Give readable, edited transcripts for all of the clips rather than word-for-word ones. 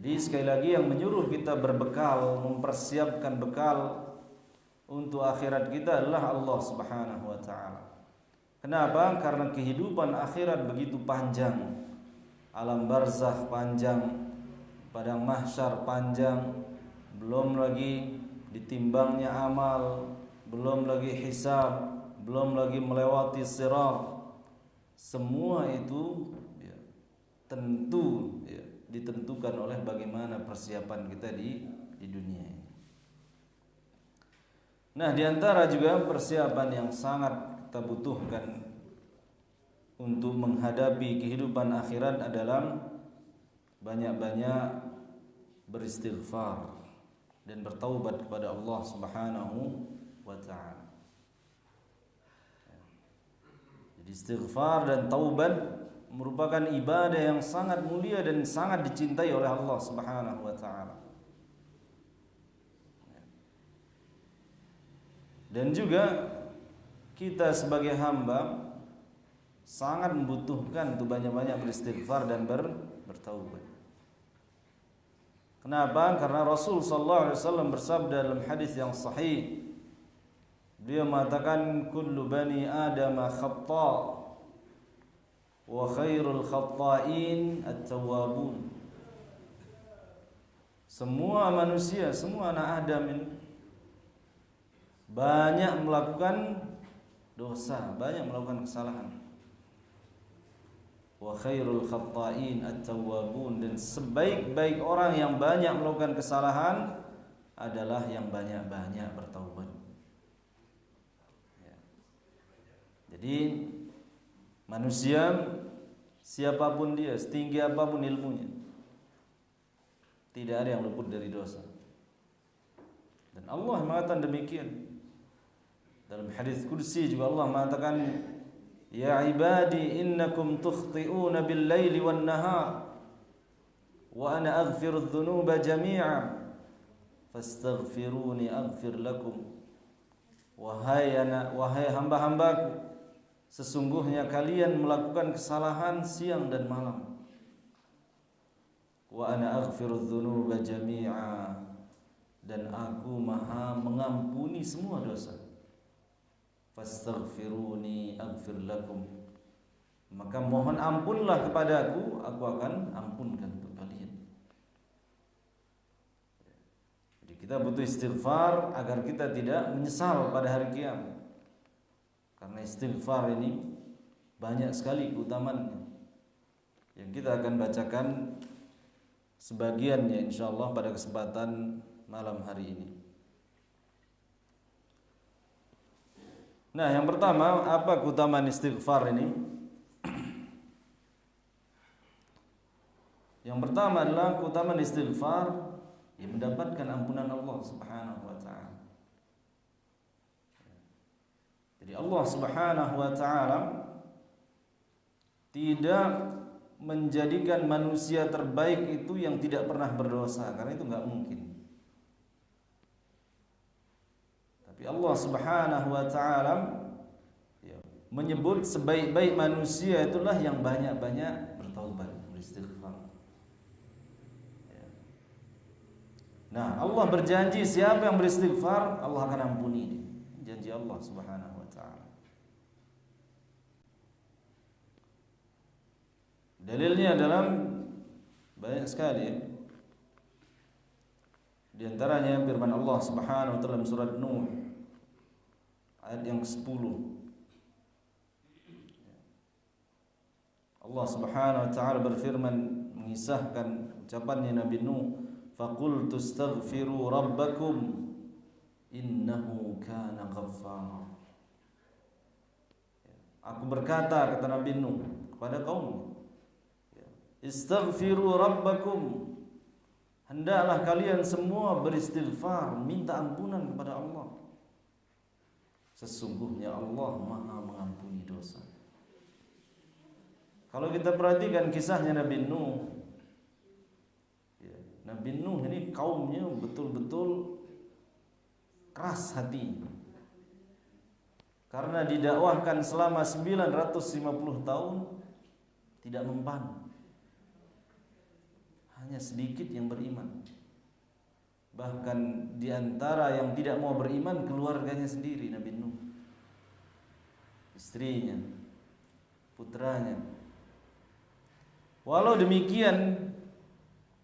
Jadi sekali lagi yang menyuruh kita berbekal, mempersiapkan bekal untuk akhirat kita adalah Allah Subhanahu wa taala. Kenapa? Karena kehidupan akhirat begitu panjang. Alam barzakh panjang, padang mahsyar panjang, belum lagi ditimbangnya amal, belum lagi hisab, belum lagi melewati sirat. Semua itu tentu ditentukan oleh bagaimana persiapan kita di dunia ini. Nah, di antara juga persiapan yang sangat kita butuhkan untuk menghadapi kehidupan akhirat adalah banyak-banyak beristighfar dan bertaubat kepada Allah Subhanahu wa taala. Jadi istighfar dan taubat merupakan ibadah yang sangat mulia dan sangat dicintai oleh Allah Subhanahu wa taala. Dan juga kita sebagai hamba sangat membutuhkan untuk banyak-banyak beristighfar dan bertaubat. Kenapa? Karena Rasul sallallahu alaihi wasallam bersabda dalam hadis yang sahih. Beliau mengatakan kullu bani Adam khata' wa khairul khata'in at-tawwabun. Semua manusia, semua anak Adam ini banyak melakukan dosa, banyak melakukan kesalahan. Wa khairul khata'in at-tawwabun, dan sebaik-baik orang yang banyak melakukan kesalahan adalah yang banyak-banyak bertaubat. Jadi manusia siapapun dia, setinggi apapun ilmunya, tidak ada yang luput dari dosa. Dan Allah mengatakan demikian. Dalam hadis kursi juga Allah mengatakan, ya ibadi innakum tukhti'una bil laili wan nahar wa ana aghfiru dzunuba jami'a fastaghfiruni aghfir lakum. Wahai hamba-hambaku, sesungguhnya kalian melakukan kesalahan siang dan malam. Wa ana aghfiru dzunuba jami'a, dan aku maha mengampuni semua dosa. Fastaghfiruni aghfir lakum, maka mohon ampunlah kepadaku, aku akan ampunkan untuk kalian. Jadi kita butuh istighfar agar kita tidak menyesal pada hari kiamat. Karena istighfar ini banyak sekali keutamaannya yang kita akan bacakan sebagiannya insyaallah pada kesempatan malam hari ini. Nah, yang pertama, apa keutamaan istighfar ini? Yang pertama adalah keutamaan istighfar yang mendapatkan ampunan Allah Subhanahu wa taala. Jadi Allah Subhanahu wa taala tidak menjadikan manusia terbaik itu yang tidak pernah berdosa, karena itu enggak mungkin. Tapi Allah Subhanahu wa taala menyebut sebaik-baik manusia itulah yang banyak-banyak bertaubat, beristighfar. Nah, Allah berjanji siapa yang beristighfar, Allah akan ampuni dia. Janji Allah Subhanahu wa taala. Dalilnya dalam banyak sekali. Di antaranya firman Allah Subhanahu wa taala dalam surat Nuh ayat yang ke-10. Allah Subhanahu wa taala berfirman mengisahkan ucapannya Nabi Nuh, faqultu astaghfiru rabbakum innahu kana ghaffara. Aku berkata, kata Nabi Nuh kepada kaum, istaghfiru rabbakum, hendaklah kalian semua beristighfar, minta ampunan kepada Allah. Sesungguhnya Allah Maha mengampuni dosa. Kalau kita perhatikan kisahnya Nabi Nuh, Nabi Nuh ini kaumnya betul-betul keras hati, karena didakwahkan selama 950 tahun tidak mempan. Hanya hanya sedikit yang beriman. Bahkan di antara yang tidak mau beriman keluarganya sendiri, Nabi Nuh, istrinya, putranya. Walau demikian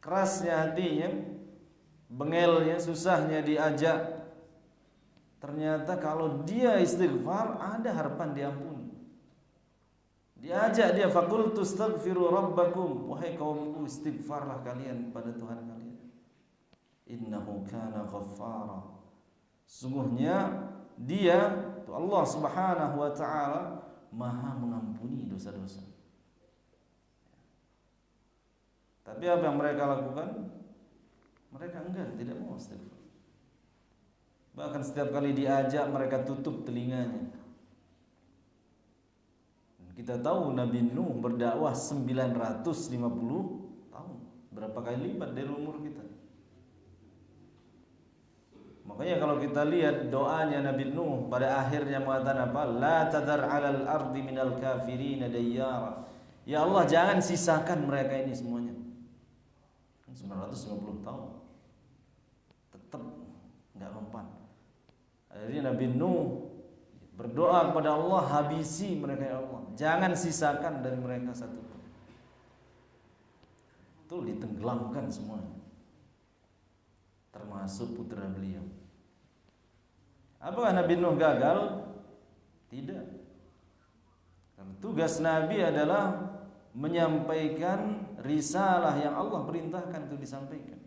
kerasnya hatinya, bengelnya, susahnya diajak, ternyata kalau dia istighfar ada harapan diampuni. Diajak dia, faqultu astaghfiru rabbakum, wahai kaumku istighfarlah kalian pada Tuhan kalian. Innahu kana ghaffara. Sungguhnya dia, Allah Subhanahu wa taala, Maha mengampuni dosa-dosa. Tapi apa yang mereka lakukan? Mereka enggan, tidak mau istighfar. Bahkan setiap kali diajak mereka tutup telinganya. Kita tahu Nabi Nuh berdakwah 950 tahun. Berapa kali lipat dari umur kita. Makanya kalau kita lihat doanya Nabi Nuh pada akhirnya mengatakan apa? La tadar 'alal ardi minal kafirin dayyara. Ya Allah, jangan sisakan mereka ini semuanya. 950 tahun. Tetap enggak mempan. Jadi Nabi Nuh berdoa kepada Allah, habisi mereka ya Allah, jangan sisakan dari mereka satu pun. Itu ditenggelamkan semuanya, termasuk putra beliau. Apakah Nabi Nuh gagal? Tidak. Karena tugas Nabi adalah menyampaikan risalah yang Allah perintahkan itu disampaikan.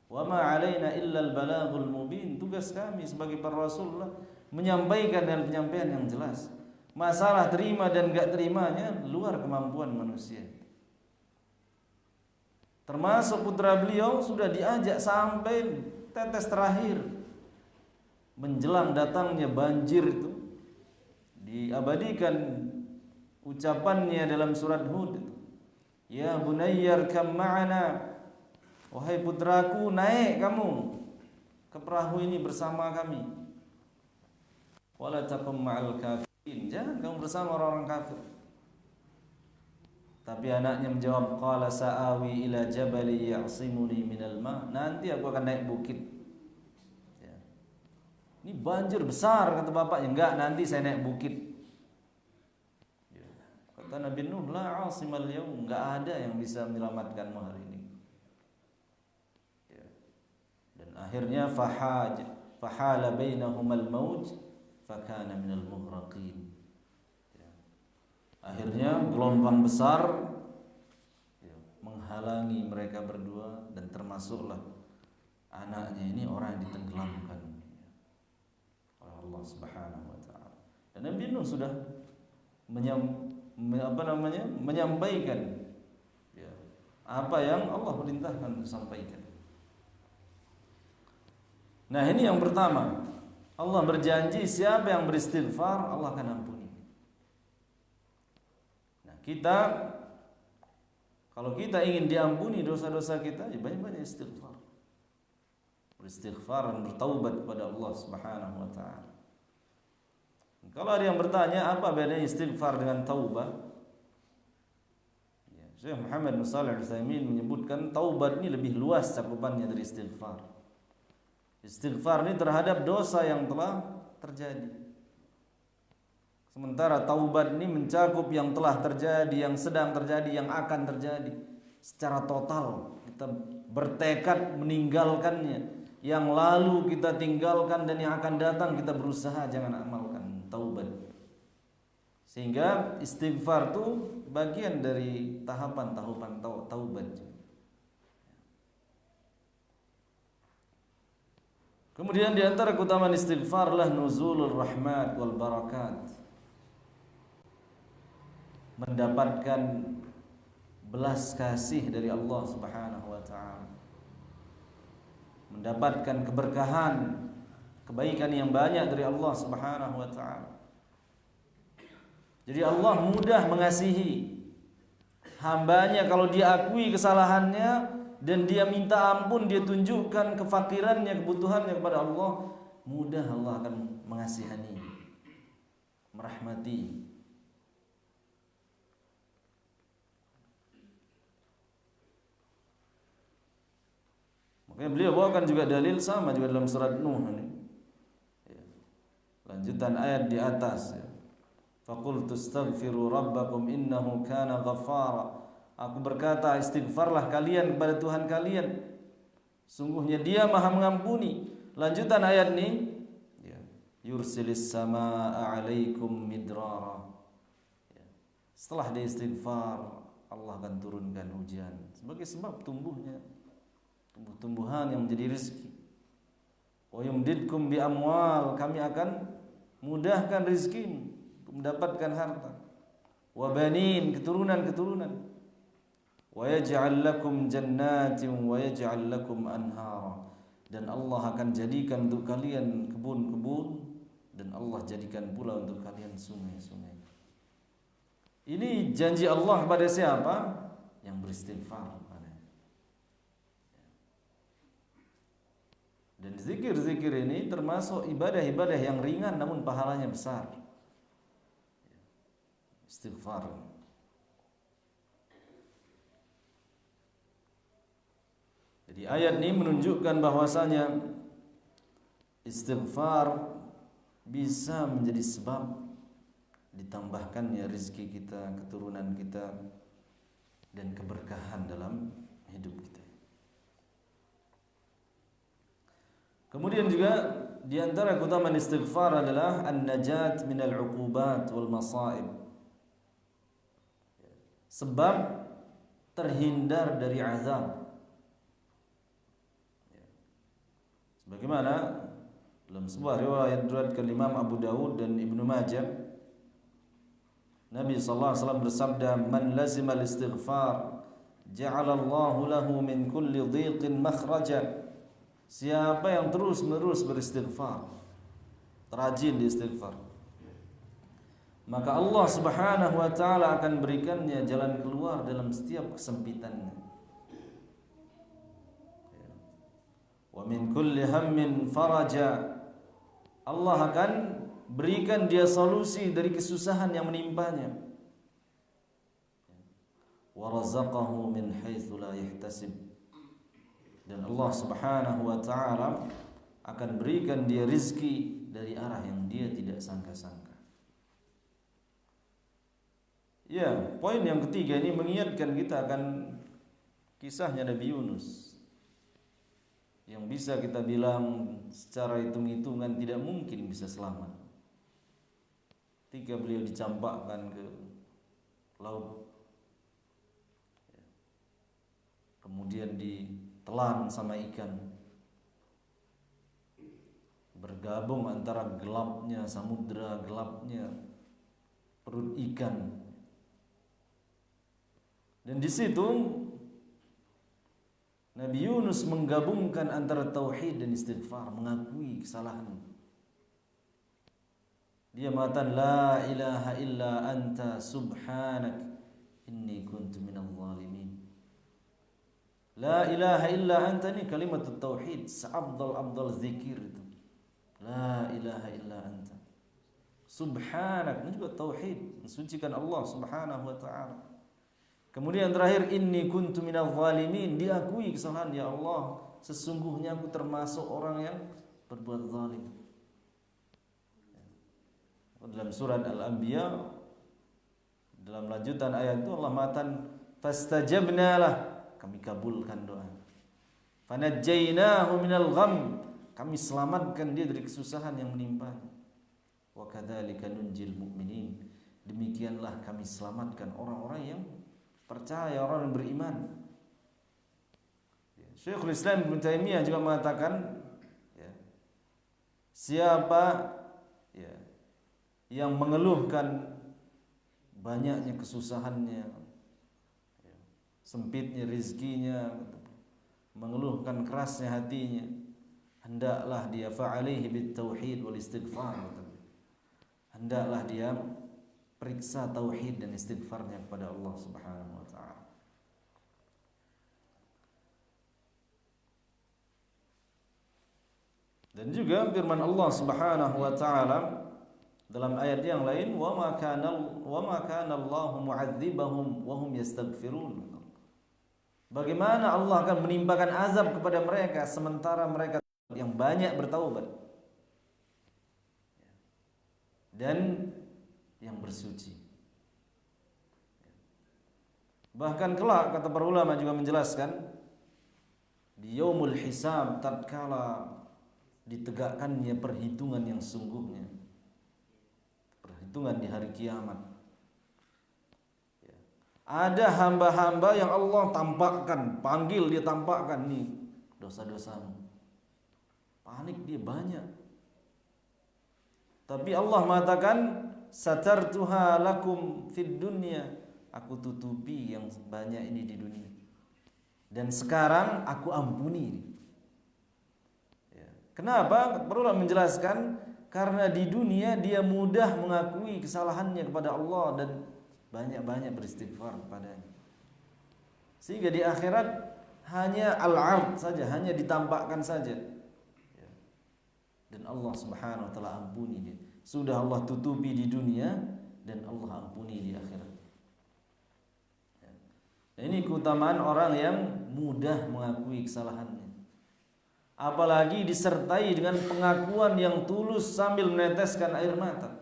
Wa ma 'alaina illa al-balaghul mubin. Tugas kami sebagai para rasulullah menyampaikan dengan penyampaian yang jelas. Masalah terima dan enggak terimanya luar kemampuan manusia. Termasuk putra beliau sudah diajak sampai tetes terakhir. Menjelang datangnya banjir itu diabadikan ucapannya dalam surat Hud itu. Ya bunayyar kam ma'ana. Wahai putraku, naik kamu ke perahu ini bersama kami. Wala takum ma'al kafirin. Jangan kamu bersama orang-orang kafir. Tapi anaknya menjawab, qala sa'awi ila jabali ya'simuni minal ma'. Nanti aku akan naik bukit. Ya. Ini banjir besar kata bapaknya. Enggak, nanti saya naik bukit. Ya. Kata Nabi Nuh, la 'asimal yaum, enggak ada yang bisa menyelamatkanmu hari ini. Ya. Dan akhirnya fahala bainahumal mauj fakana minal mughraqin. Akhirnya gelombang besar menghalangi mereka berdua dan termasuklah anaknya ini orang yang ditenggelamkan oleh Allah Subhanahu wa taala. Dan Nabi Nuh sudah menyampaikan apa yang Allah perintahkan disampaikan. Nah, ini yang pertama. Allah berjanji siapa yang beristighfar Allah akan ampuni. Nah, kalau kita ingin diampuni dosa-dosa kita, ya banyak-banyak istighfar. Beristighfar dan bertaubat kepada Allah Subhanahu wa taala. Kalau ada yang bertanya apa bedanya istighfar dengan taubat? Ya, Syekh Muhammad bin Shalih Al-Utsaimin menyebutkan taubat ini lebih luas cakupannya dari istighfar. Istighfar ini terhadap dosa yang telah terjadi. Sementara taubat ini mencakup yang telah terjadi, yang sedang terjadi, yang akan terjadi secara total. Kita bertekad meninggalkannya. Yang lalu kita tinggalkan dan yang akan datang kita berusaha jangan amalkan. Taubat. Sehingga istighfar itu bagian dari tahapan-tahapan taubat. Kemudian di antara keutamaan istighfar lah nuzulur rahmat wal barakat. Mendapatkan belas kasih dari Allah Subhanahu wa taala. Mendapatkan keberkahan, kebaikan yang banyak dari Allah Subhanahu wa taala. Jadi Allah mudah mengasihi hambanya kalau dia akui kesalahannya dan dia minta ampun, dia tunjukkan kefakirannya, kebutuhannya kepada Allah, mudah Allah akan mengasihani, merahmati. Beliau bawakan juga dalil sama juga dalam surat Nuh ini. Ya. Lanjutan ayat di atas. Ya. Faqultu astaghfiru rabbakum innahu kana ghaffara. Aku berkata, istighfarlah kalian kepada Tuhan kalian. Sungguhnya Dia Maha mengampuni. Lanjutan ayat ini, ya. Yursilis samaa'a 'alaikum midrara. Ya. Setelah dia istighfar, Allah akan turunkan hujan sebagai sebab tumbuhnya tumbuh-tumbuhan yang menjadi rezeki. Wa yumdidkum bi amwal, kami akan mudahkan rezeki untuk mendapatkan harta. Wa banin, keturunan-keturunan. Wa yaj'al lakum jannatin wa yaj'al lakum anhara, dan Allah akan jadikan untuk kalian kebun-kebun, dan Allah jadikan pula untuk kalian sungai-sungai. Ini janji Allah pada siapa? Yang beristighfar. Dan zikir-zikir ini termasuk ibadah-ibadah yang ringan namun pahalanya besar. Istighfar. Jadi ayat ini menunjukkan bahwasanya istighfar bisa menjadi sebab ditambahkannya rezeki kita, keturunan kita, dan keberkahan dalam hidup kita. Kemudian juga di antara keutamaan istighfar adalah an-najat minal 'uqubat wal masaib. Sebab terhindar dari azab. Sebagaimana dalam sebuah riwayat diriwayatkan Imam Abu Dawud dan Ibnu Majah, Nabi sallallahu alaihi wasallam bersabda, "Man lazima al-istighfar, ja'ala Allahu lahu min kulli dhiqin makhraja." Siapa yang terus-menerus beristighfar, rajin di istighfar, maka Allah Subhanahu wa taala akan berikannya jalan keluar dalam setiap kesempitannya. Wa min kulli hammin faraja, Allah akan berikan dia solusi dari kesusahan yang menimpanya. Wa razaqahu min haitsu la yahtasib, dan Allah Subhanahu wa taala akan berikan dia rizki dari arah yang dia tidak sangka-sangka. Ya, poin yang ketiga ini mengingatkan kita akan kisahnya Nabi Yunus, yang bisa kita bilang secara hitung-hitungan tidak mungkin bisa selamat. Ketika beliau dicampakkan ke laut, kemudian ditelan sama ikan, bergabung antara gelapnya samudra, gelapnya perut ikan, dan di situ Nabi Yunus menggabungkan antara tauhid dan istighfar, mengakui kesalahan. Dia mengatakan, la ilaha illa anta subhanak inni kuntu minadh dhalimin. La ilaha illa anta, ini kalimat tauhid, seabdal zikir itu. La ilaha illa anta subhanak, ini juga tauhid, mensucikan Allah Subhanahu wa taala. Kemudian terakhir, inni kuntu minadh dhalimin, diakui kesalahan, ya Allah, sesungguhnya aku termasuk orang yang berbuat zalim. Dalam surat Al-Anbiya, dalam lanjutan ayat itu Allah mengatakan, fastajabna lah, kami kabulkan doa. Fanajjaynahu minal gham, kami selamatkan dia dari kesusahan yang menimpa. Wa kadzalika nunjil mu'minin, demikianlah kami selamatkan orang-orang yang percaya, orang yang beriman. Syekhul Islam Ibnu Taimiyah juga mengatakan, ya, siapa ya, yang mengeluhkan banyaknya kesusahannya, ya, sempitnya rizkinya, mengeluhkan kerasnya hatinya, hendaklah dia fa'alaihi bitauhid wal istighfar. Hendaklah dia periksa tauhid dan istighfarnya kepada Allah Subhanahu wa taala. Dan juga firman Allah Subhanahu wa taala dalam ayat yang lain, wa ma kana Allahu mu'adzibahum wa hum yastaghfirun. Bagaimana Allah akan menimpakan azab kepada mereka sementara mereka yang banyak bertaubat dan yang bersuci. Bahkan kelak kata para ulama juga menjelaskan di yaumul hisab, tatkala ditegakkannya perhitungan yang sungguhnya, perhitungan di hari kiamat, ada hamba-hamba yang Allah tampakkan, panggil dia, tampakkan nih dosa-dosamu. Panik dia banyak. Tapi Allah mengatakan satartuha lakum fid dunya, aku tutupi yang banyak ini di dunia. Dan sekarang aku ampuni. Ya. Kenapa? Perlu menjelaskan karena di dunia dia mudah mengakui kesalahannya kepada Allah dan banyak-banyak beristighfar kepadanya. Sehingga di akhirat hanya al-'ard saja, hanya ditampakkan saja. Ya. Dan Allah Subhanahu wa taala ampuni dia. Sudah Allah tutupi di dunia dan Allah ampuni di akhirat. Ya. Ini keutamaan orang yang mudah mengakui kesalahannya. Apalagi disertai dengan pengakuan yang tulus sambil meneteskan air mata.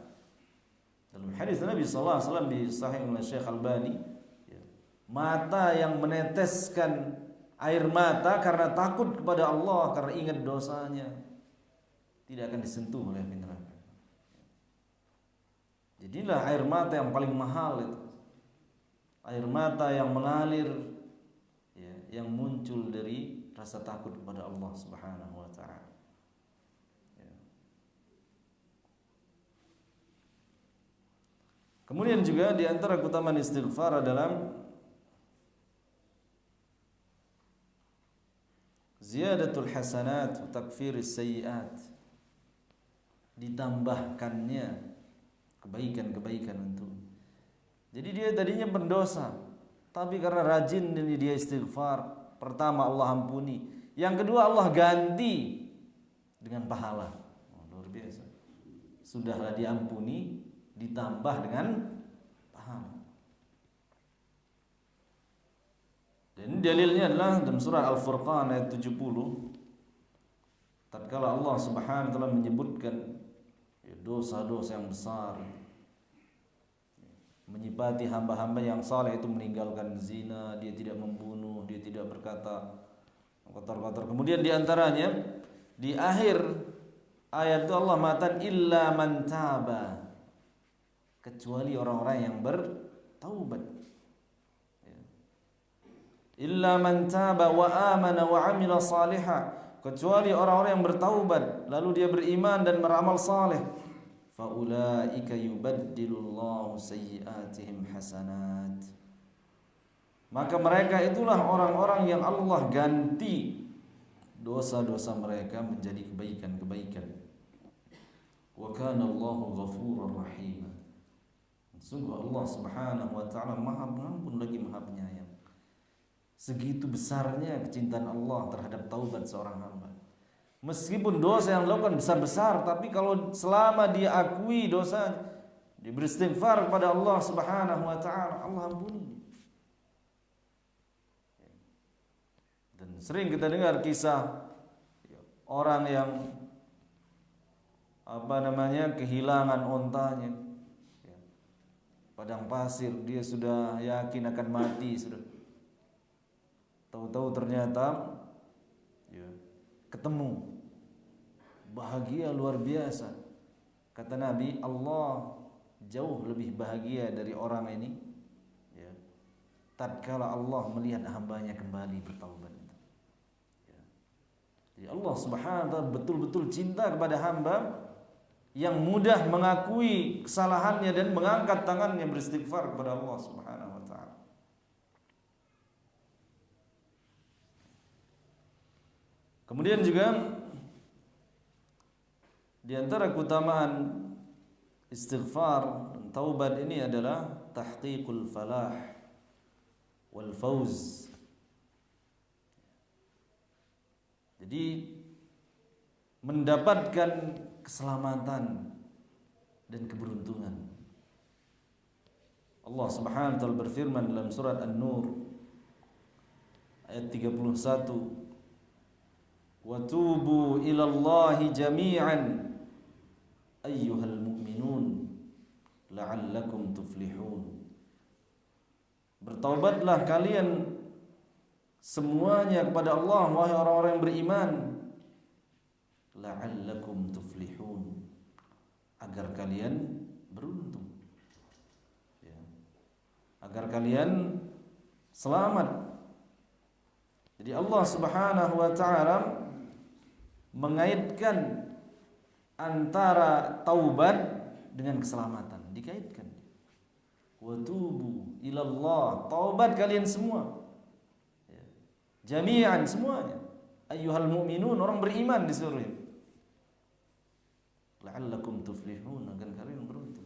Dalam hadis Nabi sallallahu alaihi wasallam di Sahih oleh Syekh Albani, ya, mata yang meneteskan air mata karena takut kepada Allah, karena ingat dosanya, tidak akan disentuh oleh api neraka. Jadilah air mata yang paling mahal itu, air mata yang mengalir, ya, yang muncul dari rasa takut kepada Allah Subhanahu wa taala. Kemudian juga di antara keutamaan istighfar adalah ziyadatul hasanat wa takfiris sayyiat, ditambahkannya kebaikan-kebaikan itu. Jadi dia tadinya pendosa, tapi karena rajin ini dia istighfar, pertama Allah ampuni, yang kedua Allah ganti dengan pahala. Oh, luar biasa. Sudahlah diampuni, ditambah dengan pahala. Dan dalilnya adalah dalam surah Al-Furqan ayat 70, tatkala Allah Subhanahu wa taala menyebutkan dosa-dosa yang besar, menyipati hamba-hamba yang saleh itu meninggalkan zina, dia tidak membunuh, dia tidak berkata kotor-kotor. Kemudian di antaranya di akhir ayat itu Allah mengatakan illa man taba, kecuali orang-orang yang bertaubat. Illa man taba wa amana wa amila salihah, kecuali orang-orang yang bertaubat lalu dia beriman dan beramal saleh. Fa ulaika yubaddilullahu sayyi'atihim hasanat, maka mereka itulah orang-orang yang Allah ganti dosa-dosa mereka menjadi kebaikan-kebaikan. Wa kana Allahu ghafurur rahim, sungguh Allah Subhanahu wa taala Maha Pengampun lagi Maha Penyayang. Segitu besarnya kecintaan Allah terhadap taubat seorang hamba. Meskipun dosa yang dilakukan besar-besar, tapi kalau selama dia akui dosa, dia beristighfar kepada Allah Subhanahu wa taala, Allah ampuni. Dan sering kita dengar kisah orang yang kehilangan ontanya, padang pasir, dia sudah yakin akan mati, sudah tahu-tahu ternyata ketemu, bahagia luar biasa. Kata Nabi, Allah jauh lebih bahagia dari orang ini, tatkala Allah melihat hambanya kembali bertaubat. Jadi Allah Subhanahu wa taala betul-betul cinta kepada hamba yang mudah mengakui kesalahannya dan mengangkat tangannya beristighfar kepada Allah Subhanahu wa taala. Kemudian juga di antara keutamaan istighfar dan taubat ini adalah tahqiqul falah wal fauz. Jadi mendapatkan keselamatan dan keberuntungan. Allah Subhanahu wa taala berfirman dalam surat An-Nur ayat 31, wa tubu ilallahi jami'an ayyuhal mu'minun la'allakum tuflihun. Bertaubatlah kalian semuanya kepada Allah, wahai orang-orang yang beriman, la'allakum tuflihun, agar kalian beruntung, ya, agar kalian selamat. Jadi Allah Subhanahu wa taala mengaitkan antara taubat dengan keselamatan, dikaitkan. Wa tubu ilallah, taubat kalian semua, ya, jami'an, semuanya. Ayyuhal mu'minun, orang beriman disuruh. La'allakum tuflihun, agar kalian beruntung.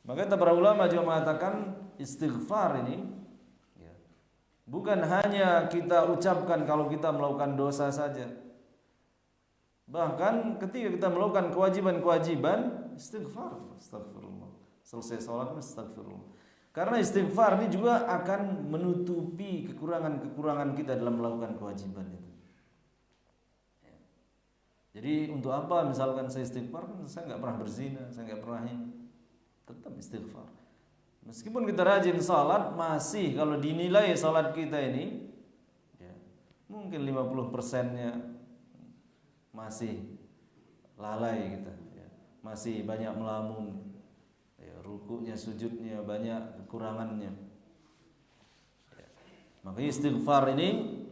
Maka para ulama juga mengatakan istighfar ini, ya, bukan hanya kita ucapkan kalau kita melakukan dosa saja. Bahkan ketika kita melakukan kewajiban-kewajiban, istighfar, astagfirullah. Selesai sholat, astagfirullah. Karena istighfar ini juga akan menutupi kekurangan-kekurangan kita dalam melakukan kewajiban itu. Jadi untuk apa misalkan saya istighfar? Saya nggak pernah berzina, saya nggak pernah ini. Tetap istighfar. Meskipun kita rajin salat, masih kalau dinilai salat kita ini, ya, mungkin 50%-nya masih lalai kita, ya, masih banyak melamun, ya, rukuknya, sujudnya banyak kekurangannya. Ya. Maka istighfar ini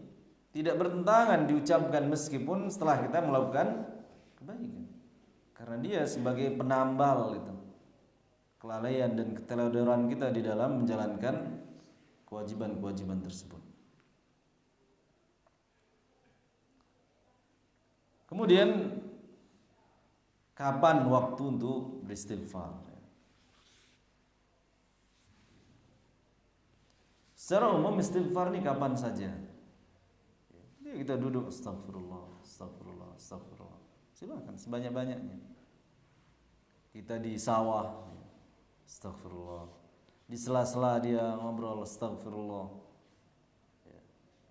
tidak bertentangan diucapkan meskipun setelah kita melakukan kebaikan, karena dia sebagai penambal itu kelalaian dan keteledoran kita di dalam menjalankan kewajiban-kewajiban tersebut. Kemudian kapan waktu untuk beristighfar? Secara umum istighfar ini kapan saja. Kita duduk astagfirullah, astagfirullah, astagfirullah. Silakan sebanyak-banyaknya. Kita di sawah, astagfirullah. Di sela-sela dia ngobrol, astagfirullah.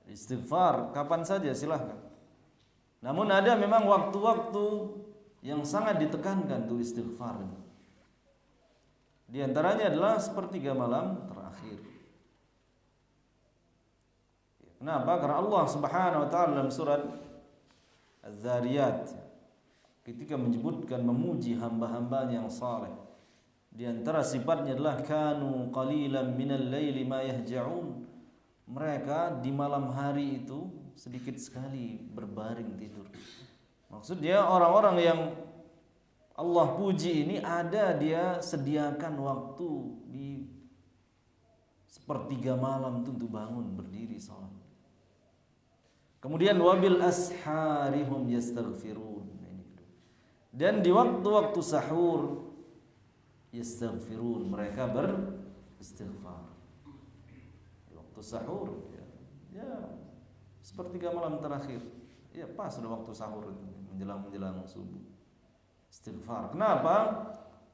Istighfar kapan saja silahkan. Namun ada memang waktu-waktu yang sangat ditekankan untuk istighfar. Di antaranya adalah sepertiga malam terakhir. Kenapa? Karena Allah Subhanahu wa taala dalam surat Az-Zariyat ketika menyebutkan memuji hamba-hambanya yang saleh, di antara sifatnya adalah kanu qalilan minal laili ma yahja'un. Mereka di malam hari itu sedikit sekali berbaring tidur. Maksudnya orang-orang yang Allah puji ini ada dia sediakan waktu di sepertiga malam itu untuk bangun berdiri salat. Kemudian wabil asharihum yastaghfirun. Dan di waktu-waktu sahur yastaghfirun, mereka beristighfar. Di waktu sahur ya sepertiga malam terakhir. Ya pas sudah waktu sahur menjelang subuh. Istighfar. Kenapa?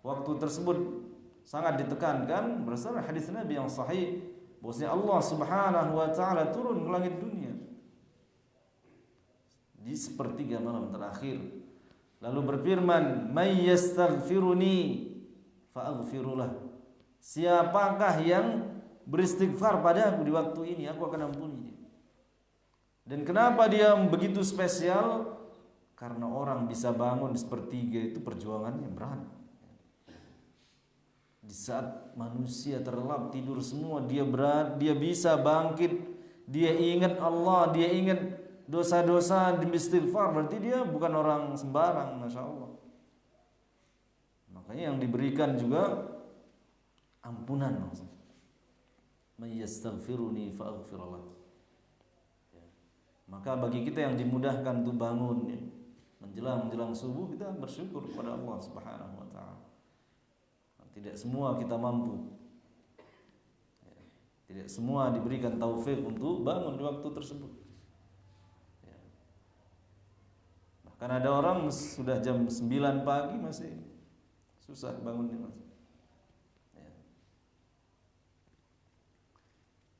Waktu tersebut sangat ditekankan berdasarkan hadis Nabi yang sahih bahwasanya Allah Subhanahu wa taala turun ke langit dunia di sepertiga malam terakhir, lalu berfirman, "May yastaghfiruni fa'aghfirulah." Siapakah yang beristighfar padaku di waktu ini, aku akan ampuni dia. Dan kenapa dia begitu spesial? Karena orang bisa bangun di sepertiga itu perjuangannya berat. Di saat manusia terlelap tidur semua, dia berat, dia bisa bangkit, dia ingat Allah, dia ingat dosa-dosa, demi istighfar, berarti dia bukan orang sembarang, masya Allah. Makanya yang diberikan juga ampunan maksudnya. May yastaghfiruni fa'aghfirullah. Maka bagi kita yang dimudahkan untuk bangun menjelang subuh, kita bersyukur kepada Allah Subhanahu wa taala. Tidak semua kita mampu. Tidak semua diberikan taufik untuk bangun di waktu tersebut. Karena ada orang sudah jam 9 pagi masih susah bangunnya, Mas. Ya.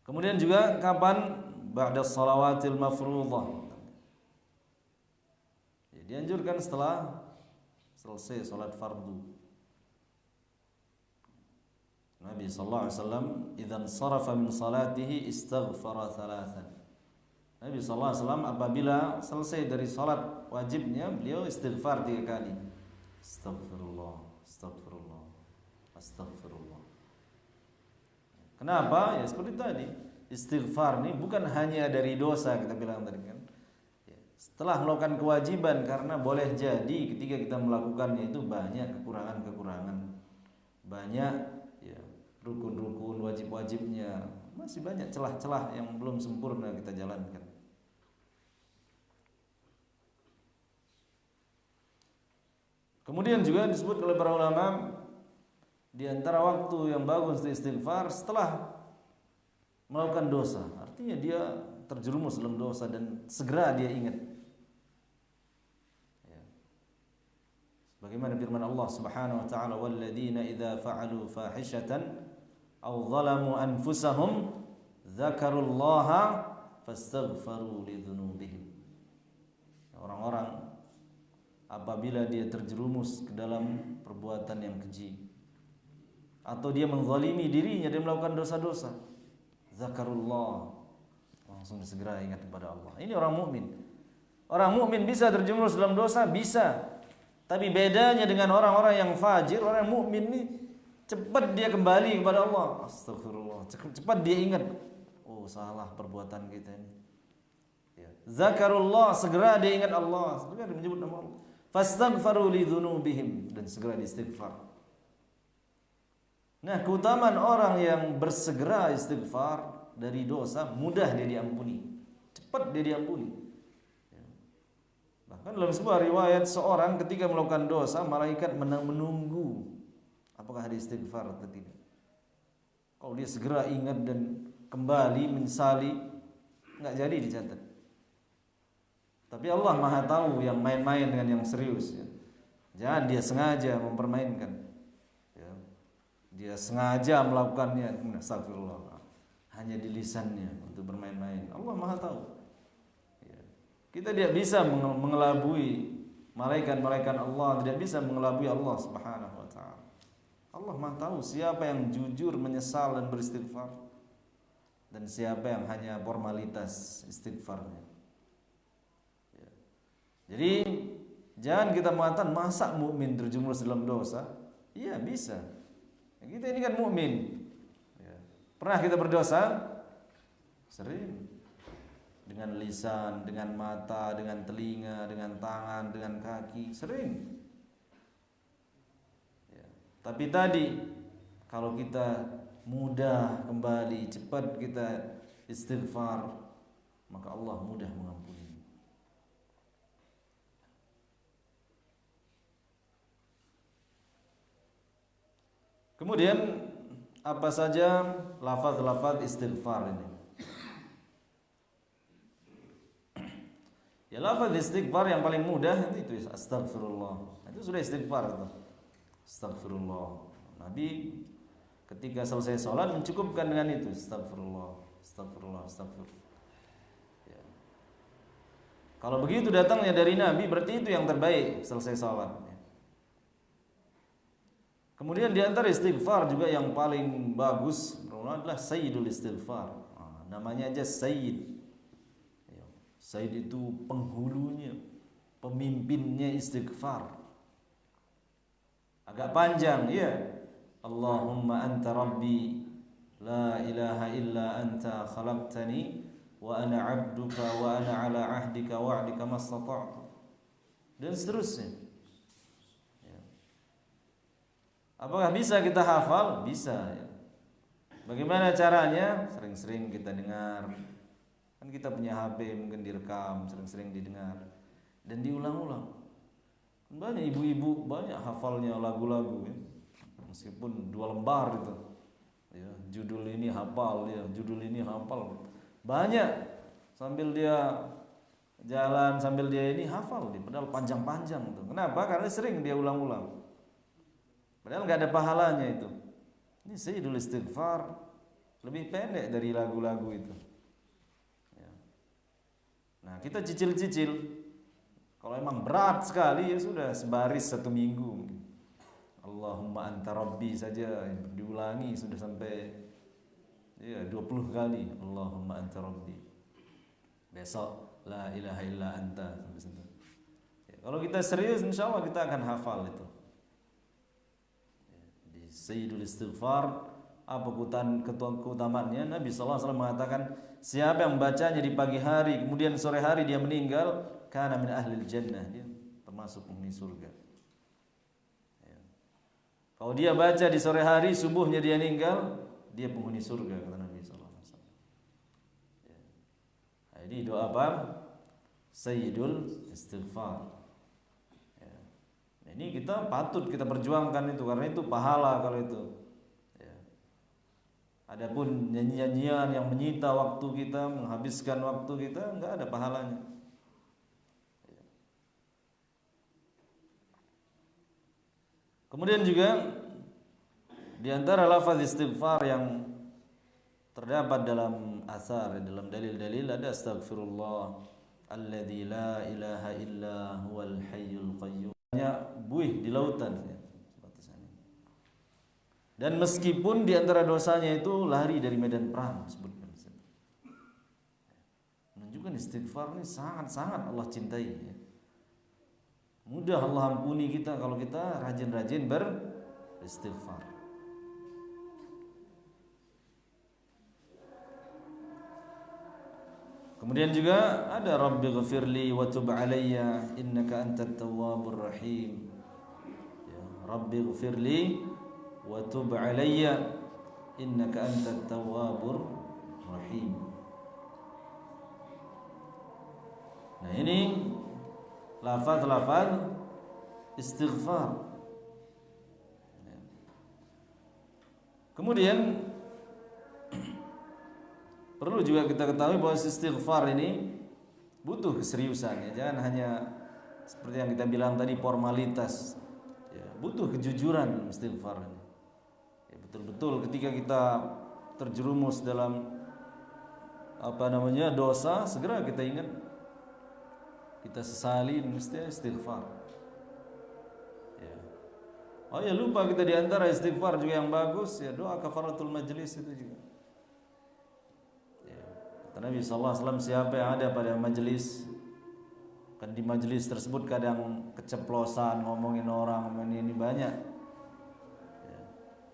Kemudian juga kapan ba'da shalawatil mafruḍah. Ya, dianjurkan setelah selesai salat fardu. Nabi sallallahu alaihi wasallam idzan sarafa min salatihi istaghfara thalathan. Nabi sallallahu alaihi wasallam apabila selesai dari salat wajibnya, beliau istighfar 3 kali. Astaghfirullah, astaghfirullah, astaghfirullah. Kenapa? Ya seperti tadi, istighfar ini bukan hanya dari dosa, kita bilang tadi kan. Setelah melakukan kewajiban, karena boleh jadi ketika kita melakukannya itu banyak kekurangan-kekurangan, banyak ya rukun-rukun wajib-wajibnya, masih banyak celah-celah yang belum sempurna kita jalankan. Kemudian juga disebut oleh para ulama, di antara waktu yang bagus istighfar setelah melakukan dosa. Artinya dia terjerumus dalam dosa dan segera dia ingat. Ya. Bagaimana firman Allah Subhanahu wa taala, "Walladzina idza fa'alu fahishatan aw zalamu anfusahum dzakarullaha fastaghfaru lidzunubihim." Orang-orang apabila dia terjerumus ke dalam perbuatan yang keji atau dia menzalimi dirinya dan melakukan dosa-dosa, zakarullah, langsung segera ingat kepada Allah. Ini orang mukmin. Orang mukmin bisa terjerumus dalam dosa, bisa. Tapi bedanya dengan orang-orang yang fajir, orang mukmin ini cepat dia kembali kepada Allah. Astagfirullah. Cepat dia ingat, oh salah perbuatan kita ini. Ya. Zakarullah, segera dia ingat Allah, segera dia menyebut nama Allah. Fastaghfaru lidzunubihim, dan segera istighfar. Nah, keutamaan orang yang bersegera istighfar dari dosa, mudah dia diampuni, cepat dia diampuni. Bahkan dalam sebuah riwayat, seorang ketika melakukan dosa, malaikat menunggu apakah dia istighfar atau tidak. Kalau dia segera ingat dan kembali menyesali, nggak jadi dicatat. Tapi Allah Maha tahu yang main-main dengan yang serius. Ya. Jangan dia sengaja mempermainkan. Dia sengaja melakukannya, astagfirullah, hanya di lisannya untuk bermain-main. Allah Maha tahu. Ya. Kita tidak bisa mengelabui malaikat-malaikat Allah, tidak bisa mengelabui Allah Subhanahu wa taala. Allah Maha tahu siapa yang jujur menyesal dan beristighfar dan siapa yang hanya formalitas istighfarnya. Ya. Jadi jangan kita mengatakan masa mukmin terjerumus dalam dosa? Iya, bisa. Kita ini kan mukmin. Ya. Pernah kita berdosa? Sering. Dengan lisan, dengan mata, dengan telinga, dengan tangan, dengan kaki, sering. Ya. Tapi tadi kalau kita mudah kembali, cepat kita istighfar, maka Allah mudah mengampuni. Kemudian apa saja lafaz-lafaz istighfar ini? Ya, lafaz istighfar yang paling mudah itu astagfirullah. Itu sudah istighfar itu. Astagfirullah. Nabi ketika selesai sholat mencukupkan dengan itu, astagfirullah, astagfirullah, astagfirullah. Ya. Kalau begitu datangnya dari Nabi, berarti itu yang terbaik selesai sholat. Kemudian di antara istighfar juga yang paling bagus adalah sayyidul istighfar. Namanya aja sayyid. Sayyid itu penghulunya, pemimpinnya istighfar. Agak panjang, ya. Allahumma anta rabbi la ilaha illa anta khalaqtani wa ana 'abduka wa ana 'ala 'ahdika wa'dika mastata'tu. Dan seterusnya. Apakah bisa kita hafal? Bisa ya. Bagaimana caranya? Sering-sering kita dengar. Kan kita punya HP, mungkin direkam, sering-sering didengar dan diulang-ulang. Banyak ibu-ibu banyak hafalnya lagu-lagu ya. Meskipun 2 lembar itu. Ya, judul ini hafal ya, judul ini hafal. Banyak sambil dia jalan, sambil dia ini hafal dia, padahal panjang-panjang tuh. Kenapa? Karena sering dia ulang-ulang. Padahal nggak ada pahalanya itu. Ini sayyidul istighfar lebih pendek dari lagu-lagu itu. Ya. Nah, kita cicil-cicil. Kalau emang berat sekali ya sudah sebaris 1 minggu. Allahumma anta rabbi saja diulangi sudah sampai ya 20 kali. Allahumma anta rabbi. Besok la ilaha illa anta sampai situ. Ya, kalau kita serius insyaallah kita akan hafal itu. Ya, di Sayyidul Istighfar apa keutamaannya? Nabi sallallahu alaihi wasallam mengatakan, siapa yang membacanya di pagi hari kemudian sore hari dia meninggal, kana min ahlil jannah, dia termasuk penghuni surga. Ya. Kalau dia baca di sore hari subuhnya dia meninggal, dia penghuni surga kata Nabi sallallahu alaihi wasallam. Ya. Nah, ini doa apa? Sayyidul Istighfar. Ya. Nah, ini kita patut kita perjuangkan itu karena itu pahala kalau itu. Adapun nyanyian yang menyita waktu kita, menghabiskan waktu kita, enggak ada pahalanya. Kemudian juga di antara lafaz istighfar yang terdapat dalam asar, dalam dalil-dalil ada astaghfirullah alladzi la ilaha illa huwal hayyul qayyum. Buih di lautan. Dan meskipun di antara dosanya itu lari dari medan perang, sebutkan. Menunjukkan istighfar ini sangat-sangat Allah cintai. Mudah Allah ampuni kita kalau kita rajin-rajin beristighfar. Kemudian juga ada Rabbighfirli wa tub alayya innaka antat tawwabur rahim. Ya, Rabbighfirli wa tub alayya innaka antat tawwabur rahim. Nah, ini lafaz-lafaz istighfar. Kemudian perlu juga kita ketahui bahwa istighfar ini butuh keseriusan ya. Jangan hanya seperti yang kita bilang tadi formalitas. Ya, butuh kejujuran istighfar ini. Betul-betul ketika kita terjerumus dalam dosa, segera kita ingat, kita sesali, mesti istighfar. Ya. Oh ya, lupa kita di antara istighfar juga yang bagus ya doa kafaratul majlis itu juga. Ya. Kata Nabi sallallahu alaihi wasallam, siapa yang ada pada majlis, kan di majlis tersebut kadang keceplosan ngomongin orang, ngomongin ini banyak.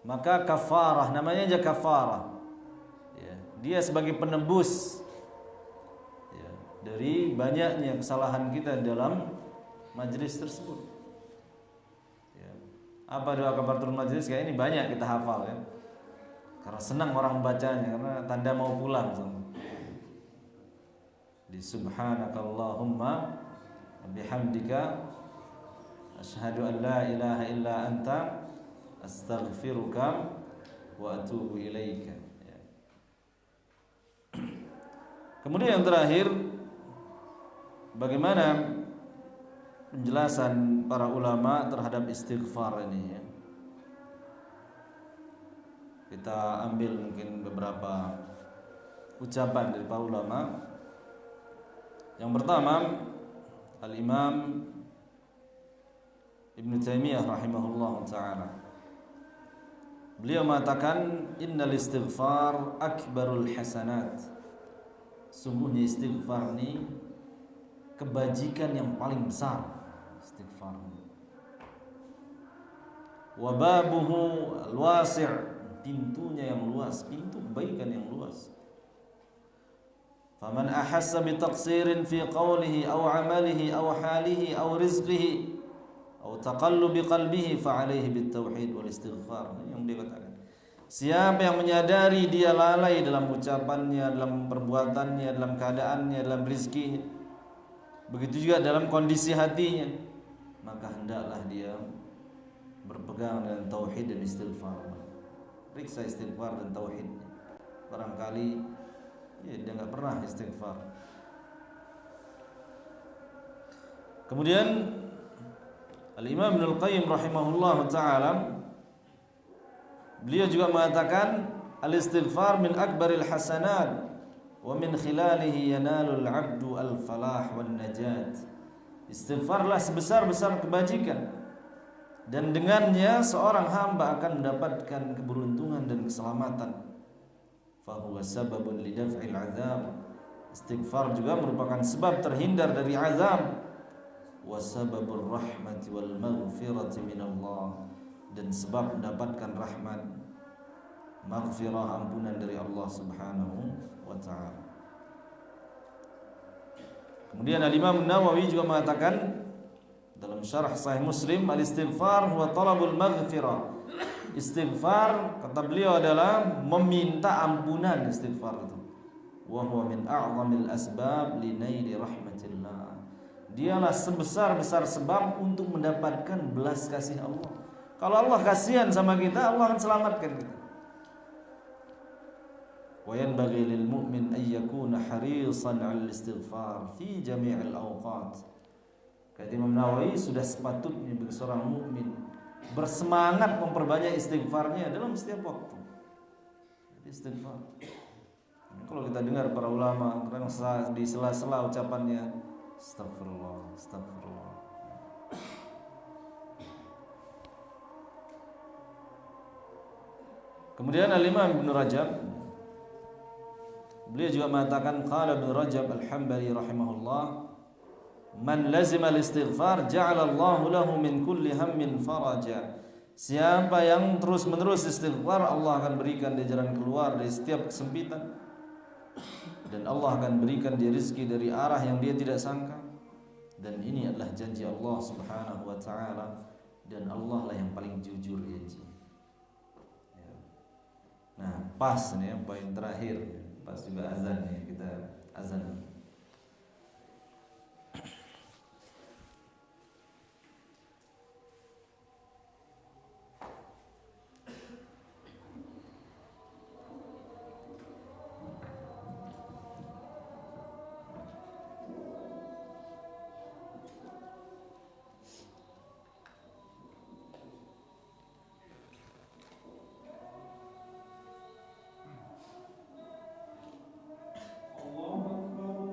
Maka kafarah, namanya aja kafarah ya, dia sebagai penebus ya, dari banyaknya kesalahan kita dalam majlis tersebut ya. Apa doa kafaratul majlis kayak ini banyak kita hafal ya, karena senang orang bacanya, karena tanda mau pulang di subhanakallahumma bihamdika asyhadu an la ilaha illa anta astaghfiruka wa atubu ilaika. Ya. Kemudian yang terakhir, bagaimana penjelasan para ulama terhadap istighfar ini ya. Kita ambil mungkin beberapa ucapan dari para ulama. Yang pertama, Al-Imam Ibnu Taimiyah rahimahullah ta'ala, beliau mengatakan innal istighfar akbarul hasanat. Sungguhnya istighfar ini kebajikan yang paling besar. Istighfar. Wa babuhu alwasi', pintunya yang luas, pintu kebaikan yang luas. Faman ahassa bi taqsirin fi qawlihi aw amalihi aw halihi aw rizqihi atau taqallubi qalbihi fa alaihi bitauhid wal istighfar. Yang dia katakan, siapa yang menyadari dia lalai dalam ucapannya, dalam perbuatannya, dalam keadaannya, dalam rezekinya, begitu juga dalam kondisi hatinya, maka hendaklah dia berpegang dengan tauhid dan istighfar. Periksa istighfar dan tauhid. Barangkali ya, dia enggak pernah istighfar. Kemudian Al-Imam Ibnul Qayyim rahimahullah ta'ala, beliau juga mengatakan al-istighfar min akbaril hasanat, wa min khilalihi yanalul 'abdu al-falah wan najat. Istighfarlah sebesar-besar kebajikan, dan dengannya seorang hamba akan mendapatkan keberuntungan dan keselamatan. Fahuwa sababun lidaf'il 'adzab. Istighfar juga merupakan sebab terhindar dari azab. Wa sababur rahmati wal maghfirati minallah, dan sebab mendapatkan rahmat, maghfirah, ampunan dari Allah Subhanahu wa taala. Kemudian Al-Imam Nawawi juga mengatakan dalam syarah Sahih Muslim, al-istighfar huwa talabul maghfirah. Istighfar, kata beliau, adalah meminta ampunan. Istighfar itu wa huwa min a'zamil asbab li naili rahmatillah. Dialah sebesar-besar sebab untuk mendapatkan belas kasih Allah. Kalau Allah kasihan sama kita, Allah akan selamatkan kita. Wa yanbaghi lil mu'min an yakuna harisan 'alal istighfar fi jami'il awqat. Kata Imam Nawawi, sudah sepatutnya bagi seorang mukmin bersemangat memperbanyak istighfarnya dalam setiap waktu. Istighfar. Kalau kita dengar para ulama kadang di sela-sela ucapannya astagfirullah, astagfirullah. Kemudian Al-Imam Ibn Rajab, beliau juga mengatakan, qala Ibn Rajab Al-Hambali rahimahullah, man lazima al-istighfar ja'alallahu lahu min kulli hammin faraja. Siapa yang terus-menerus istighfar, Allah akan berikan dia jalan keluar dari setiap kesempitan, dan Allah akan berikan dia rezeki dari arah yang dia tidak sangka. Dan ini adalah janji Allah Subhanahu wa taala, dan Allah lah yang paling jujur janji. Nah, pas nih poin terakhir, pas juga azan nih, kita azan. الله أكبر.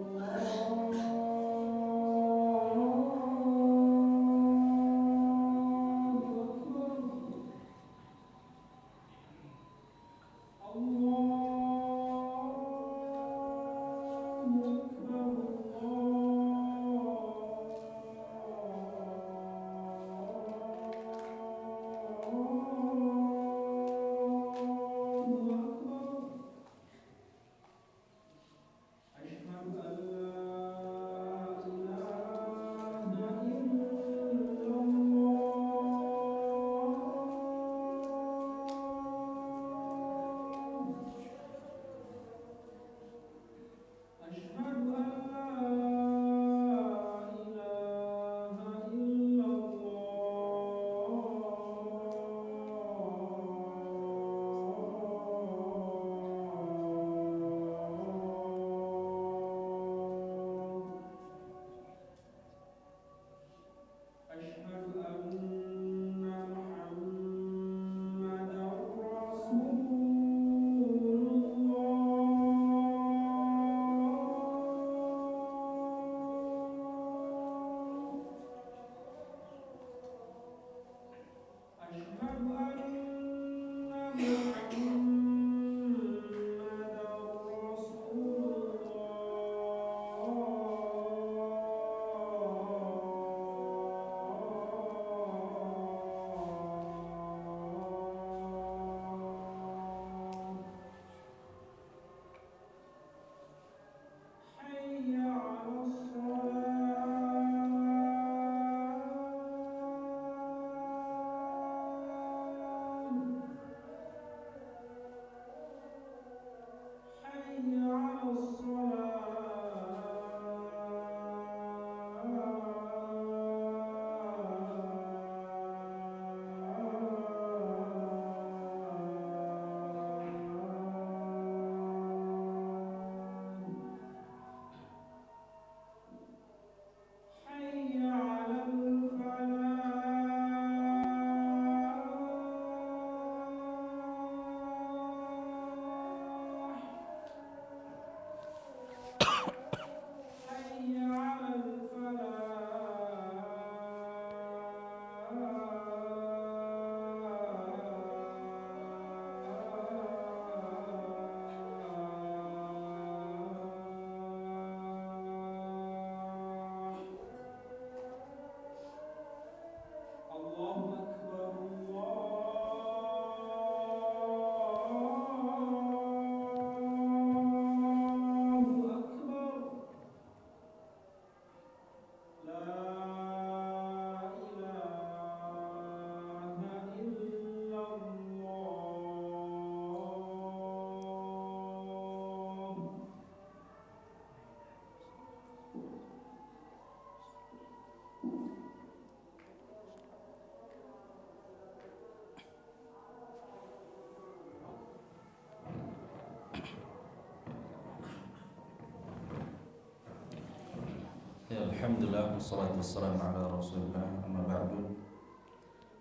Alhamdulillah, wassalatu wassalamu ala rasulillah, amma ba'du.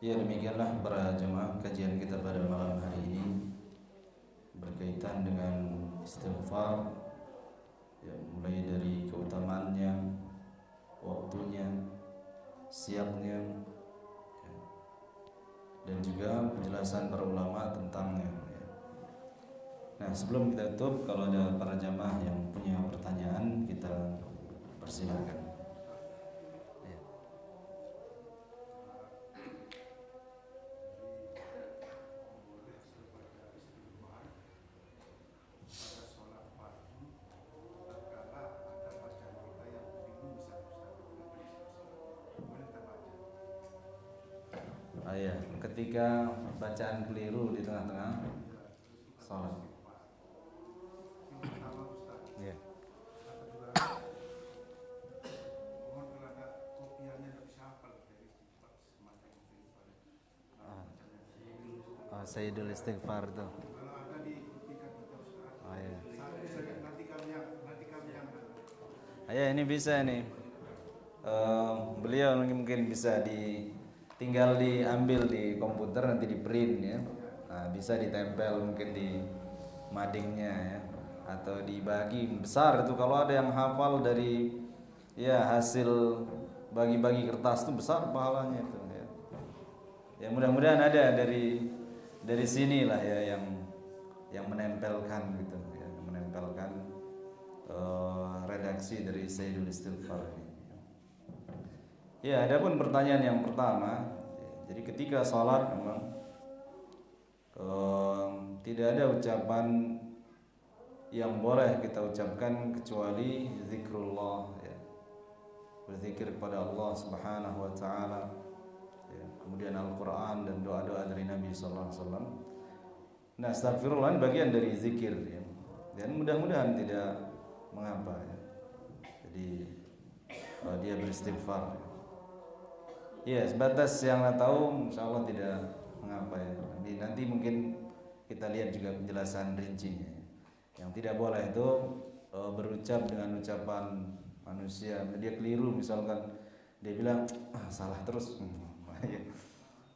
Ya, demikianlah para jemaah kajian kita pada malam hari ini berkaitan dengan istighfar, ya, mulai dari keutamaannya, waktunya, siapnya, ya, dan juga penjelasan para ulama tentangnya, ya. Nah, sebelum kita tutup, kalau ada para jemaah yang punya pertanyaan, kita persilakan. Ya, ketika bacaan keliru di tengah-tengah salat. Ya. Sayyidul istighfar itu. Oh ya. Ya, ini bisa nih. Beliau mungkin bisa tinggal diambil di komputer, nanti di print ya. Nah, bisa ditempel mungkin di madingnya ya, atau dibagi besar itu. Kalau ada yang hafal dari ya hasil bagi-bagi kertas itu besar pahalanya itu ya. Ya, mudah-mudahan ada dari sinilah ya yang menempelkan gitu ya, menempelkan redaksi dari Sayyidul Istighfar ini. Ya, adapun pertanyaan yang pertama, jadi ketika sholat memang tidak ada ucapan yang boleh kita ucapkan kecuali zikrullah, ya, berzikir kepada Allah Subhanahu Wa Taala, ya, kemudian Al-Quran dan doa-doa dari Nabi Sallallahu Alaihi Wasallam. Nah, astagfirullah bagian dari zikir ya. Dan mudah-mudahan tidak mengapa ya. Jadi dia beristighfar. Ya, sebatas yang tahu insyaallah tidak mengapa ya. Nanti mungkin kita lihat juga penjelasan rincinya. Yang tidak boleh itu berucap dengan ucapan manusia. Dia keliru misalkan dia bilang salah terus.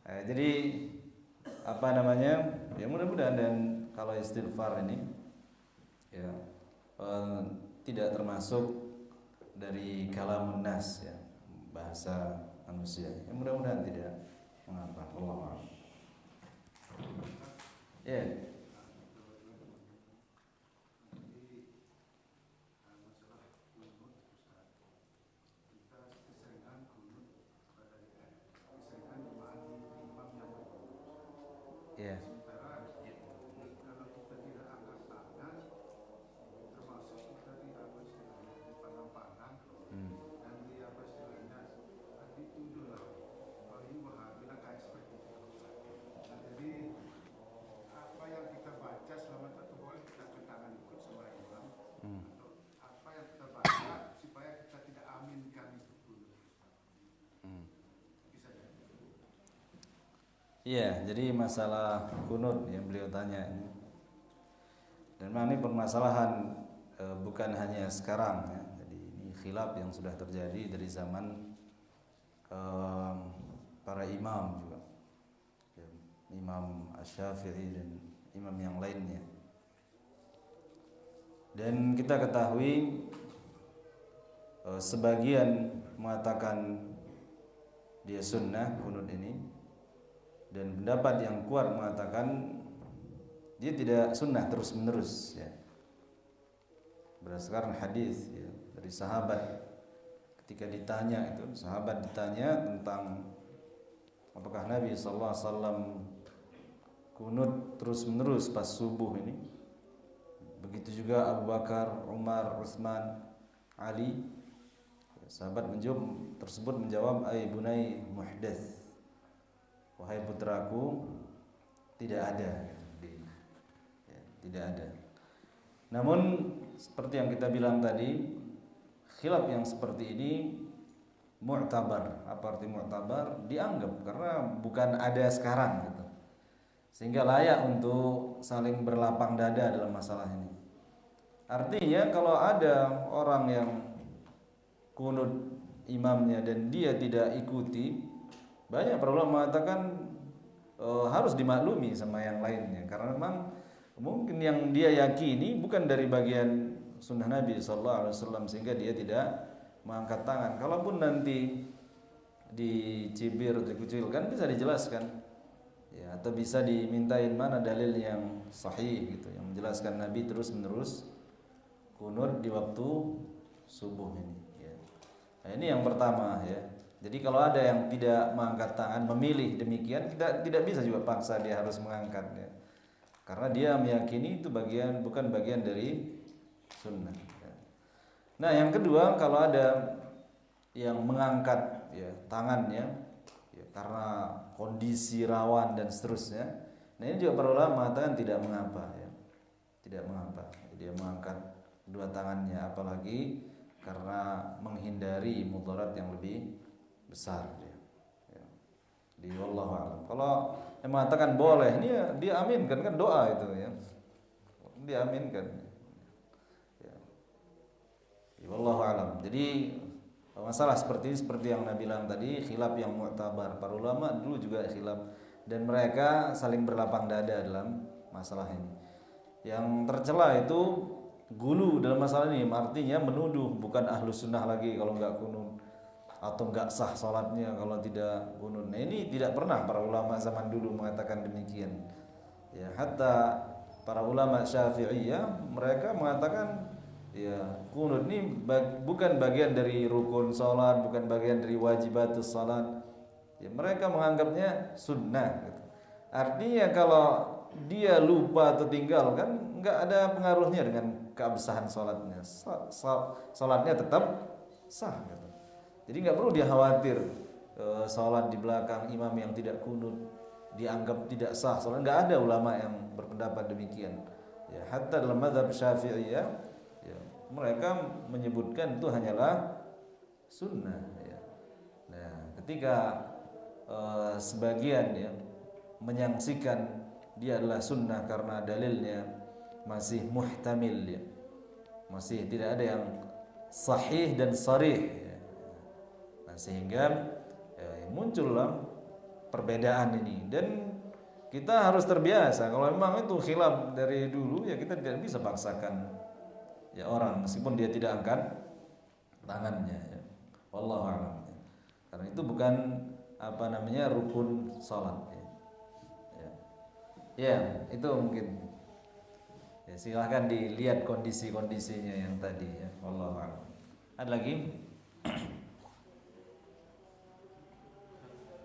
Jadi apa namanya? Ya mudah-mudahan, dan kalau istighfar ini ya tidak termasuk dari kalamun nas ya, bahasa manusia. Ya mudah-mudahan tidak mengapa. Allah a'lam. Ya. Ya. Iya, jadi masalah kunut yang beliau tanya ini. Dan memang ini permasalahan bukan hanya sekarang ya. Jadi ini khilaf yang sudah terjadi dari zaman para imam juga. Ya, Imam Asy-Syafi'i dan imam yang lainnya. Dan kita ketahui sebagian mengatakan dia sunnah kunut ini, dan pendapat yang kuat mengatakan dia tidak sunnah terus menerus ya. Berdasarkan hadis ya, dari sahabat, ketika ditanya itu, sahabat ditanya tentang apakah Nabi sallallahu alaihi wasallam kunut terus menerus pas subuh ini. Begitu juga Abu Bakar, Umar, Utsman, Ali. Sahabat tersebut menjawab, "Ai bunai muhdats." Wahai putraku, tidak ada ya, tidak ada. Namun seperti yang kita bilang tadi, khilaf yang seperti ini mu'tabar. Apa arti mu'tabar? Dianggap, karena bukan ada sekarang gitu. Sehingga layak untuk saling berlapang dada dalam masalah ini. Artinya kalau ada orang yang kunut imamnya dan dia tidak ikuti, banyak para ulama mengatakan harus dimaklumi sama yang lainnya, karena memang mungkin yang dia yakini bukan dari bagian sunnah Nabi SAW, sehingga dia tidak mengangkat tangan. Kalaupun nanti dicibir atau dikucilkan bisa dijelaskan, ya, atau bisa dimintain mana dalil yang sahih gitu yang menjelaskan Nabi terus menerus kunut di waktu subuh ini, ya. Nah, ini yang pertama, ya. Jadi kalau ada yang tidak mengangkat tangan, memilih demikian, kita tidak bisa juga paksa dia harus mengangkat, ya. Karena dia meyakini itu bukan bagian dari sunnah, ya. Nah, yang kedua, kalau ada yang mengangkat, ya, tangannya, ya, karena kondisi rawan dan seterusnya, nah ini juga para ulama mengatakan tidak mengapa, ya. Tidak mengapa dia mengangkat dua tangannya, apalagi karena menghindari mudarat yang lebih besar, ya. Di wallahu a'lam. Kalau yang mengatakan boleh, ini ya, dia aminkan, kan doa itu, ya. Dia aminkan, ya. Di wallahu a'lam. Jadi masalah seperti yang Nabi bilang tadi, khilaf yang mu'tabar. Para ulama dulu juga khilaf dan mereka saling berlapang dada dalam masalah ini. Yang tercela itu gulu dalam masalah ini, artinya menuduh bukan ahlu sunnah lagi kalau enggak kunut, atau enggak sah sholatnya kalau tidak kunut. Nah, ini tidak pernah para ulama zaman dulu mengatakan demikian, ya. Hatta para ulama Syafi'iyah mereka mengatakan, ya, kunut ini bukan bagian dari rukun sholat, bukan bagian dari wajibatus sholat, ya. Mereka menganggapnya sunnah, gitu. Artinya kalau dia lupa atau tinggal, kan nggak ada pengaruhnya dengan keabsahan sholatnya. Sholatnya tetap sah, gitu. Jadi nggak perlu dia khawatir sholat di belakang imam yang tidak kunut dianggap tidak sah sholat. Nggak ada ulama yang berpendapat demikian, ya. Hatta dalam mazhab Syafi'iyah, ya, mereka menyebutkan itu hanyalah sunnah, ya. Nah, ketika sebagian, ya, menyaksikan dia adalah sunnah karena dalilnya masih muhtamil, ya, masih tidak ada yang sahih dan sharih, ya. Nah, sehingga muncullah perbedaan ini, dan kita harus terbiasa. Kalau memang itu khilaf dari dulu, ya kita tidak bisa paksakan, ya, orang meskipun dia tidak angkat tangannya, ya. Wallahu a'lam, ya. Karena itu bukan rukun salat, ya. Ya, itu mungkin, ya, silahkan dilihat kondisi-kondisinya yang tadi, ya. Wallahu a'lam. Ada lagi?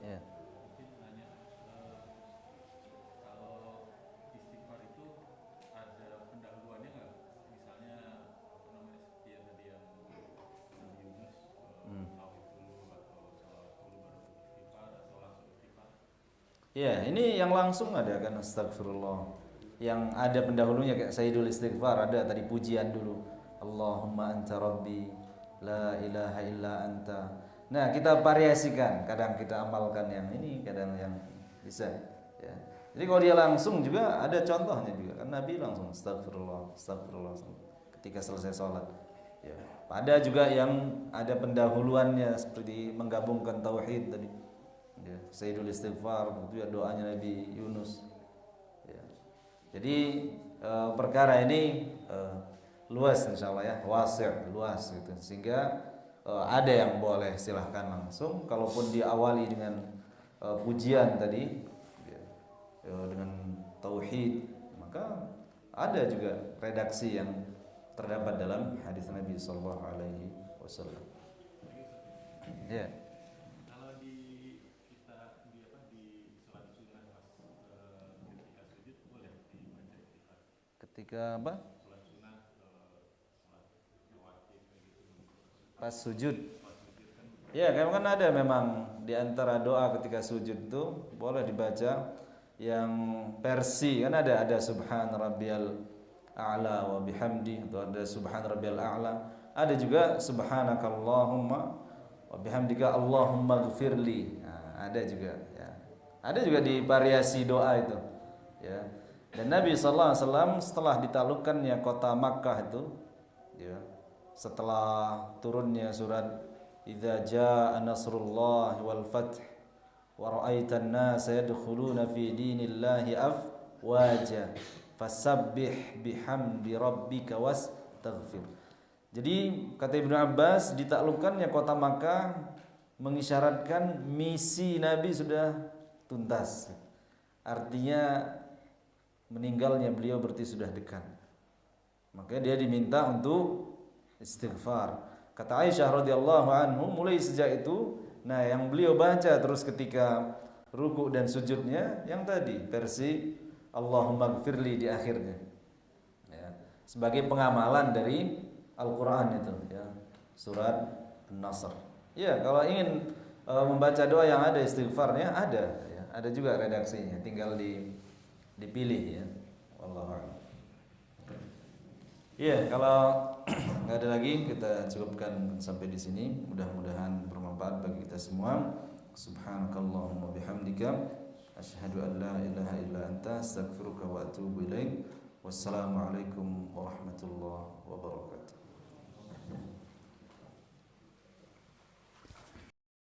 Ya. Kalau istighfar itu ada pendahuluannya nggak? Misalnya seperti yang tadi yang Nabi Yunus tauhid dulu atau salawat dulu baru istighfar, atau langsung istighfar? Ya, ini yang langsung ada kan astagfirullah. Yang ada pendahulunya kayak Sayyidul Istighfar, ada tadi pujian dulu. Allahumma anta rabbi la ilaha illa anta. Nah, kita variasikan, kadang kita amalkan yang ini, kadang yang bisa, ya. Jadi kalau dia langsung juga ada contohnya juga kan, Nabi langsung astagfirullah, astagfirullah ketika selesai sholat, ya. Ada juga yang ada pendahuluannya seperti menggabungkan tauhid tadi, ya. Sayyidul Istighfar itu ya doanya Nabi Yunus, ya. Jadi perkara ini luas insyaallah, ya, wasi', luas gitu, sehingga ada yang boleh silahkan langsung, kalaupun diawali dengan pujian tadi, ya, dengan tauhid, maka ada juga redaksi yang terdapat dalam hadis Nabi sallallahu alaihi wasallam. Ya. Kalau di kita di sholat sunnah pas ketika sujud boleh dibaca istighfar. Ketika apa? Sholat sunnah, sholat wajib kayak gitu. Pas sujud. Ya, kan ada memang di antara doa ketika sujud itu boleh dibaca yang versi, kan ada subhan rabbiyal a'la wa bihamdi, atau ada subhan rabbiyal a'la, ada juga subhanakallahumma wa bihamdika allahumma ghfirli. Nah, ada juga, ya. Ada juga di variasi doa itu, ya. Dan Nabi sallallahu alaihi wasallam setelah ditaklukkannya kota Makkah itu, ya, setelah turunnya surat idza jaa nasrullah wal fath wa ra'aitan nasa yadkhuluna fi dinillahi afwaja fasabbih bihamdi rabbika wastaghfir. Jadi kata Ibnu Abbas, ditaklukkannya kota Makkah mengisyaratkan misi Nabi sudah tuntas. Artinya meninggalnya beliau berarti sudah dekat. Maka dia diminta untuk istighfar. Kata Aisyah radhiyallahu anhu, mulai sejak itu, nah yang beliau baca terus ketika ruku dan sujudnya yang tadi versi Allahumma gfirli di akhirnya. Ya, sebagai pengamalan dari Al-Qur'an itu ya, surat An-Nasr. Ya, kalau ingin membaca doa yang ada istighfarnya ada ya, ada juga redaksinya, tinggal dipilih ya. Wallahu a'lam. Ya, kalau nggak ada lagi kita cukupkan sampai di sini. Mudah-mudahan bermanfaat bagi kita semua. Subhanakallahumma bihamdika asyhadu an la ilaha illa anta astaghfiruka wa atubu ilaik. Wassalamualaikum warahmatullahi wabarakatuh.